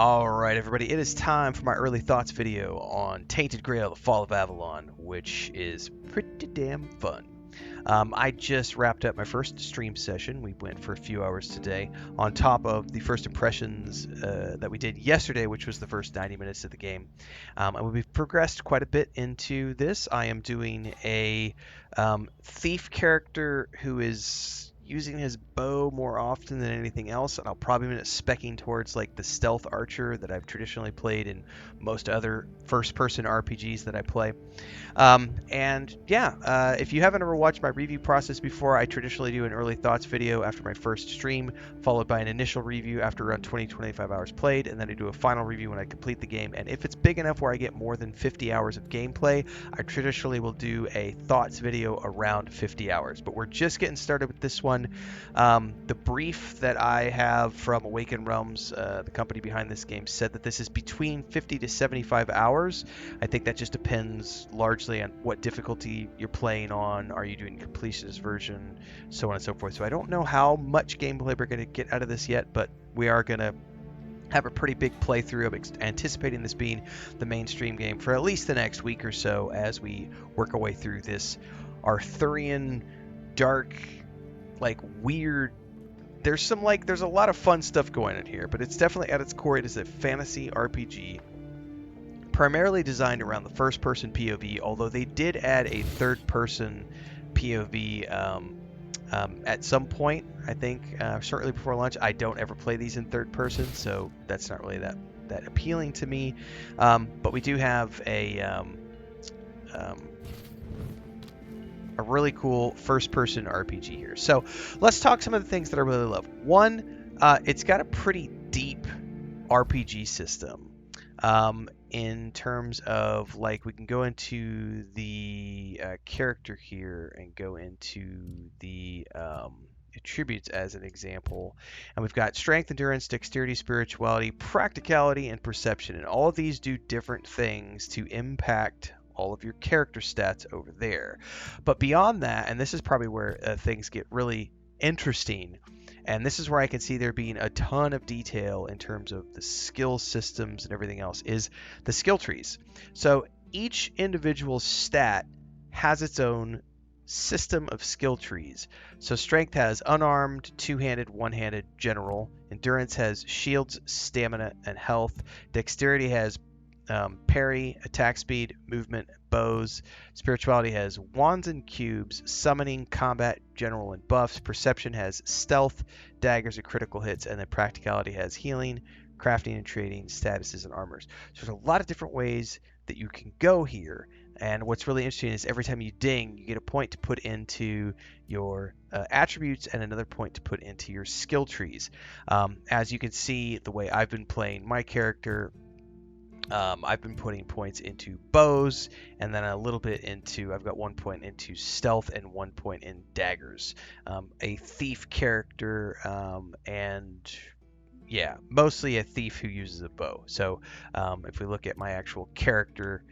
Alright everybody, it is time for my early thoughts video on Tainted Grail, The Fall of Avalon, which is pretty damn fun. I just wrapped up my first stream session. We went for a few hours today, on top of the first impressions that we did yesterday, which was the first 90 minutes of the game. And we've progressed quite a bit into this. I am doing a thief character who is using his bow more often than anything else, and I'll probably end up specking towards like the stealth archer that I've traditionally played in most other first-person RPGs that I play. If you haven't ever watched my review process before, I traditionally do an early thoughts video after my first stream, followed by an initial review after around 20-25 hours played, and then I do a final review when I complete the game. And if it's big enough where I get more than 50 hours of gameplay, I traditionally will do a thoughts video around 50 hours. But we're just getting started with this one. The brief that I have from Awakened Realms, the company behind this game, said that this is between 50 to 75 hours. I think that just depends largely on what difficulty you're playing on. Are you doing completionist version, so on and so forth. So I don't know how much gameplay we're going to get out of this yet, but we are going to have a pretty big playthrough. I'm anticipating this being the mainstream game for at least the next week or so as we work our way through this Arthurian, dark, weird. There's a lot of fun stuff going on here, but it's definitely at its core, it is a fantasy RPG primarily designed around the first-person POV, although they did add a third-person POV at some point, I think, shortly before launch. I don't ever play these in third person, so that's not really that appealing to me. But we do have a really cool first-person RPG here. So let's talk some of the things that I really love. One, it's got a pretty deep RPG system. In terms of, we can go into the character here and go into the attributes as an example. And we've got strength, endurance, dexterity, spirituality, practicality, and perception. And all of these do different things to impact all of your character stats over there. But beyond that, and this is probably where things get really interesting, and this is where I can see there being a ton of detail in terms of the skill systems and everything else, is the skill trees. So each individual stat has its own system of skill trees. So strength has unarmed, two-handed, one-handed, general. Endurance has shields, stamina, and health. Dexterity has parry, attack speed, movement, bows. Spirituality has wands and cubes, summoning, combat, general, and buffs. Perception has stealth, daggers, and critical hits. And then practicality has healing, crafting and trading, statuses, and armors. So there's a lot of different ways that you can go here. And what's really interesting is every time you ding, you get a point to put into your attributes and another point to put into your skill trees. As you can see, the way I've been playing my character, I've been putting points into bows, and then a little bit into, I've got 1 point into stealth and 1 point in daggers. A thief character, and yeah, mostly a thief who uses a bow. So if we look at my actual character,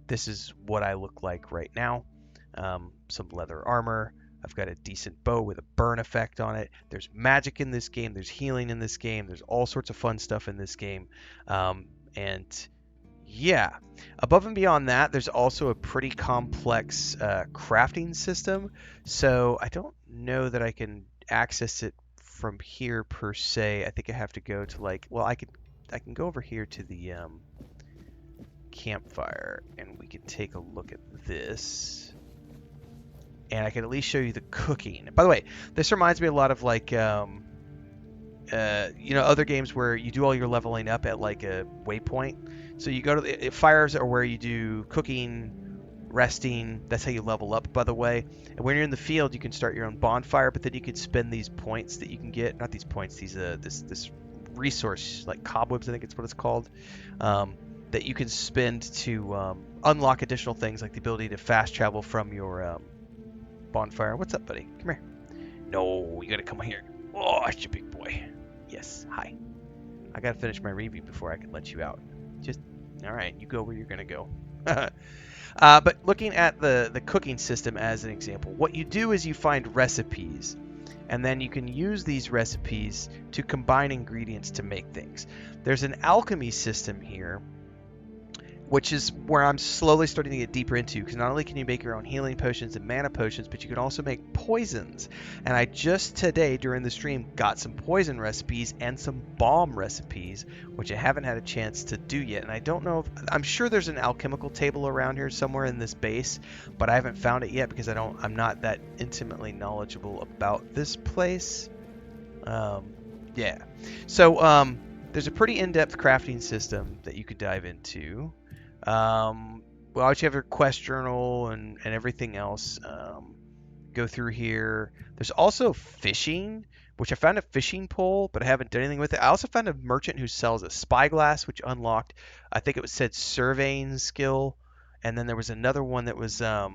this is what I look like right now. Some leather armor. I've got a decent bow with a burn effect on it. There's magic in this game. There's healing in this game. There's all sorts of fun stuff in this game. And yeah, above and beyond that, there's also a pretty complex crafting system. So I don't know that I can access it from here per se. I think I have to go to I can go over here to the campfire, and we can take a look at this. And I can at least show you the cooking. By the way, this reminds me a lot of other games where you do all your leveling up at a waypoint. So you go to the fires are where you do cooking, resting. That's how you level up, by the way. And when you're in the field, you can start your own bonfire, but then you can spend these points that you can get. Not these points, these this resource, like cobwebs, I think it's what it's called, that you can spend to unlock additional things, like the ability to fast travel from your bonfire. What's up, buddy? Come here. No, you gotta come here. Oh, that's your big boy. Yes, hi. I gotta finish my review before I can let you out. All right, you go where you're gonna go. But looking at the cooking system as an example, what you do is you find recipes. and then you can use these recipes to combine ingredients to make things. There's an alchemy system here, which is where I'm slowly starting to get deeper into, because not only can you make your own healing potions and mana potions, but you can also make poisons. And I just today during the stream got some poison recipes and some bomb recipes, which I haven't had a chance to do yet. And I don't know if, I'm sure there's an alchemical table around here somewhere in this base, but I haven't found it yet because I'm not that intimately knowledgeable about this place. Yeah. So there's a pretty in-depth crafting system that you could dive into. Well, you have your quest journal and everything else. Go through here. There's also fishing, which I found a fishing pole, but I haven't done anything with it. I also found a merchant who sells a spyglass, which unlocked, I think it was said surveying skill. And then there was another one that was, there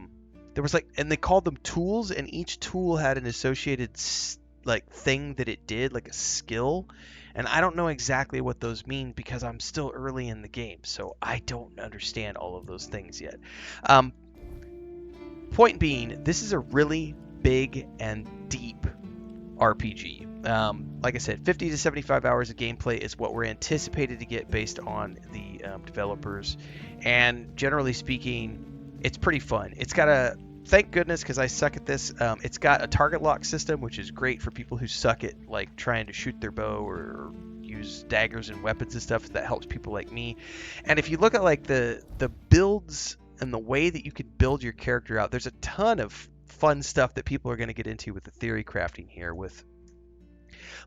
was like, and they called them tools, and each tool had an associated like thing that it did, like a skill. And I don't know exactly what those mean because I'm still early in the game, so I don't understand all of those things yet. Point being, this is a really big and deep RPG. Like I said, 50 to 75 hours of gameplay is what we're anticipated to get based on the developers. And generally speaking, it's pretty fun. It's got a, thank goodness, because I suck at this, it's got a target lock system, which is great for people who suck at like trying to shoot their bow or use daggers and weapons and stuff. That helps people like me. And if you look at like the builds and the way that you could build your character out, there's a ton of fun stuff that people are going to get into with the theory crafting here, with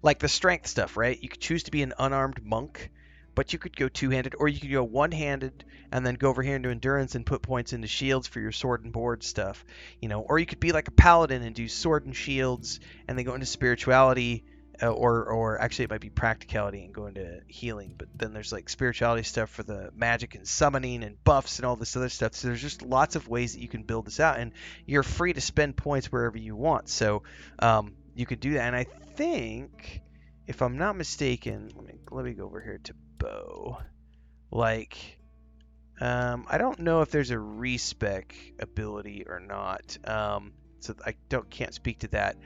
like the strength stuff, right? You could choose to be an unarmed monk, but you could go two-handed, or you could go one-handed and then go over here into endurance and put points into shields for your sword and board stuff, you know. Or you could be like a paladin and do sword and shields, and then go into spirituality, or actually it might be practicality and go into healing. But then there's like spirituality stuff for the magic and summoning and buffs and all this other stuff. So there's just lots of ways that you can build this out, and you're free to spend points wherever you want. So you could do that. And I think, if I'm not mistaken, let me go over here to bow. Like, I don't know if there's a respec ability or not, so I can't speak to that.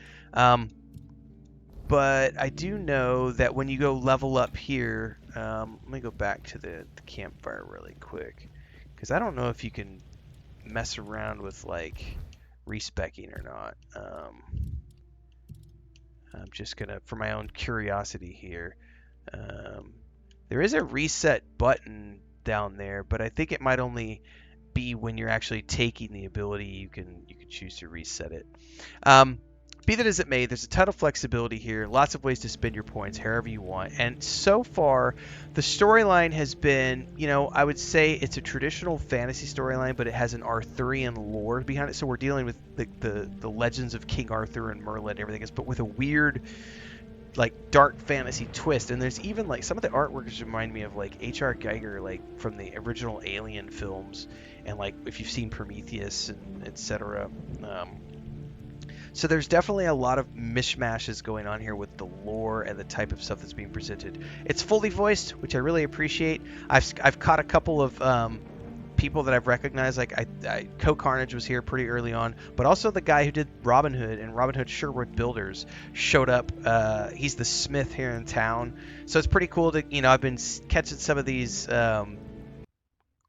But I do know that when you go level up here, let me go back to the campfire really quick, because I don't know if you can mess around with like respecing or not. I'm just gonna, for my own curiosity here, there is a reset button down there, but I think it might only be when you're actually taking the ability. You can choose to reset it. Be that as it may, there's a ton of flexibility here, lots of ways to spend your points however you want. And so far, the storyline has been, you know, I would say it's a traditional fantasy storyline, but it has an Arthurian lore behind it. So we're dealing with the legends of King Arthur and Merlin and everything else, but with a weird, like, dark fantasy twist. And there's even like some of the artworks remind me of like H.R. Geiger, like from the original Alien films, and like if you've seen Prometheus and etc. So there's definitely a lot of mishmashes going on here with the lore and the type of stuff that's being presented. It's fully voiced, which I really appreciate. I've caught a couple of people that I've recognized, like Co Carnage was here pretty early on, but also the guy who did Robin Hood and Robin Hood Sherwood Builders showed up. He's the smith here in town, so it's pretty cool to, you know, I've been catching some of these.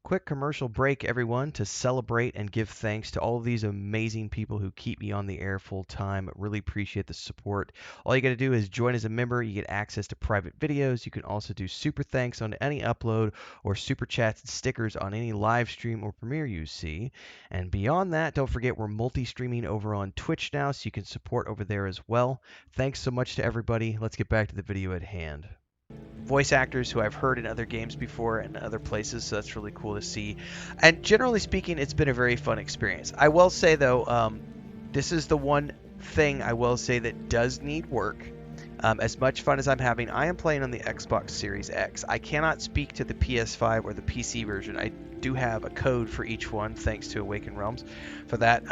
Quick commercial break, everyone, to celebrate and give thanks to all of these amazing people who keep me on the air full time. Really appreciate the support. All you got to do is join as a member. You get access to private videos. You can also do super thanks on any upload, or super chats and stickers on any live stream or premiere you see. And beyond that, don't forget we're multi-streaming over on Twitch now, so you can support over there as well. Thanks so much to everybody. Let's get back to the video at hand. Voice actors who I've heard in other games before and other places, so that's really cool to see. And generally speaking, it's been a very fun experience. I will say though, this is the one thing I will say that does need work. As much fun as I'm having, I am playing on the Xbox Series X. I cannot speak to the PS5 or the PC version. I do have a code for each one, thanks to Awaken Realms for that.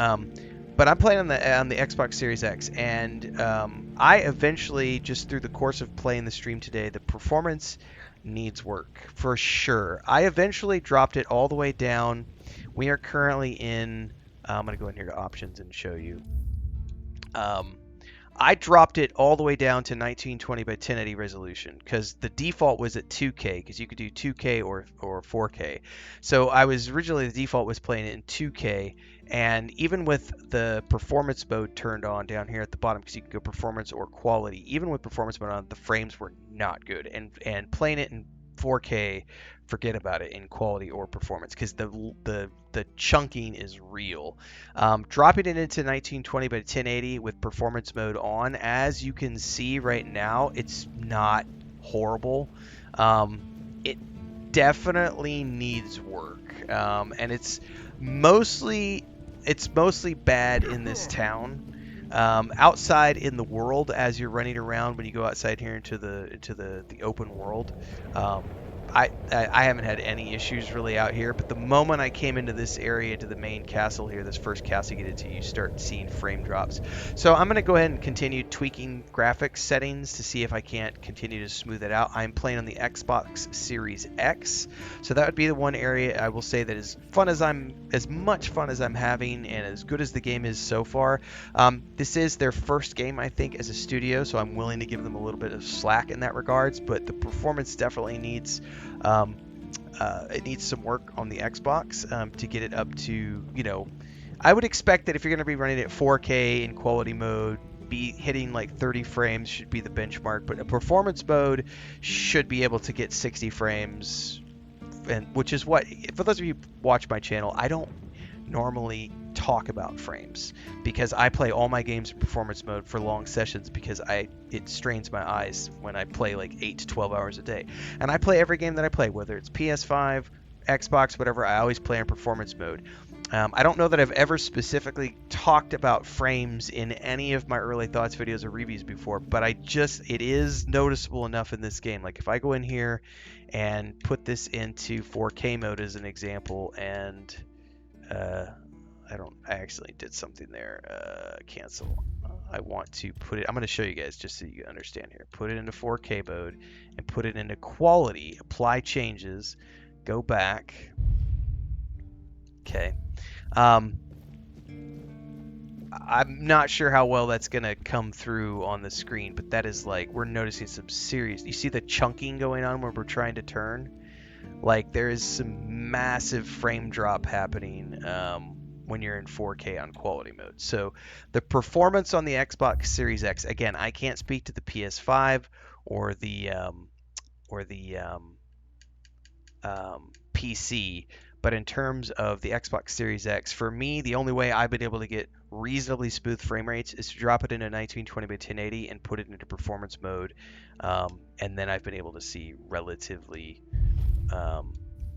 But I'm playing on the Xbox Series X, and I eventually, just through the course of playing the stream today, the performance needs work for sure. I eventually dropped it all the way down. We are currently in. I'm gonna go in here to options and show you. I dropped it all the way down to 1920 by 1080 resolution because the default was at 2K because you could do 2K or 4K. So I was originally, the default was playing it in 2K, and even with the performance mode turned on down here at the bottom, because you can go performance or quality, even with performance mode on, the frames were not good, and playing it in 4K, forget about it in quality or performance because the chunking is real. Dropping it into 1920 by 1080 with performance mode on, as you can see right now, it's not horrible. It definitely needs work, and it's mostly bad in this town. Outside in the world, as you're running around, when you go outside here into the open world, um, I haven't had any issues really out here, but the moment I came into this area, to the main castle here, this first castle you get into, you start seeing frame drops. So I'm going to go ahead and continue tweaking graphics settings to see if I can't continue to smooth it out. I'm playing on the Xbox Series X, so that would be the one area I will say that as much fun as I'm having and as good as the game is so far. This is their first game, I think, as a studio, so I'm willing to give them a little bit of slack in that regards, but the performance definitely um, it needs some work on the Xbox to get it up to, I would expect that if you're going to be running it 4K in quality mode, be hitting like 30 frames should be the benchmark, but a performance mode should be able to get 60 frames, and which is what, for those of you who watch my channel, I don't normally talk about frames because I play all my games in performance mode for long sessions because it strains my eyes when I play like 8 to 12 hours a day. And I play every game that I play, whether it's PS5, Xbox, whatever, I always play in performance mode. I don't know that I've ever specifically talked about frames in any of my early thoughts videos or reviews before, but it is noticeable enough in this game. Like if I go in here and put this into 4K mode as an example, and uh, I accidentally did something there. Cancel. I want to put it, I'm going to show you guys just so you understand here. Put it into 4K mode and put it into quality, apply changes, go back. Okay. Um, I'm not sure how well that's going to come through on the screen, but that is like, we're noticing some serious, you see the chunking going on when we're trying to turn? Like there is some massive frame drop happening when you're in 4K on quality mode. So the performance on the Xbox Series X, again, I can't speak to the PS5 or the PC, but in terms of the Xbox Series X, for me, the only way I've been able to get reasonably smooth frame rates is to drop it into 1920 by 1080 and put it into performance mode, and then I've been able to see relatively,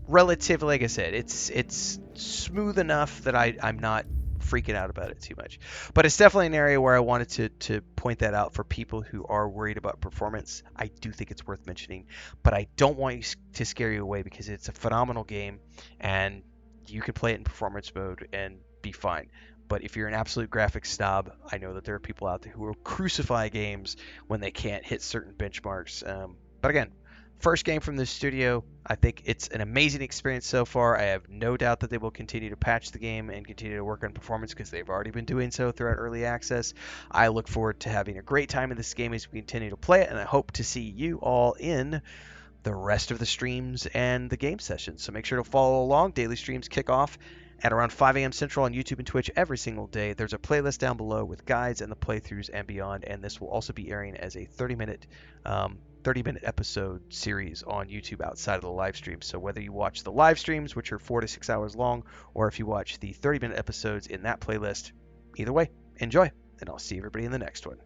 like I said, it's smooth enough that I'm not freaking out about it too much. But it's definitely an area where I wanted to point that out for people who are worried about performance. I do think it's worth mentioning, but I don't want you to scare you away because it's a phenomenal game and you can play it in performance mode and be fine. But if you're an absolute graphics snob, I know that there are people out there who will crucify games when they can't hit certain benchmarks. But again, first game from this studio. I think it's an amazing experience so far. I have no doubt that they will continue to patch the game and continue to work on performance because they've already been doing so throughout early access. I look forward to having a great time in this game as we continue to play it, and I hope to see you all in the rest of the streams and the game sessions. So make sure to follow along. Daily streams kick off at around 5 a.m. Central on YouTube and Twitch every single day. There's a playlist down below with guides and the playthroughs and beyond, and this will also be airing as a 30-minute episode series on YouTube outside of the live stream. So whether you watch the live streams, which are 4 to 6 hours long, or if you watch the 30-minute episodes in that playlist, either way, enjoy, and I'll see everybody in the next one.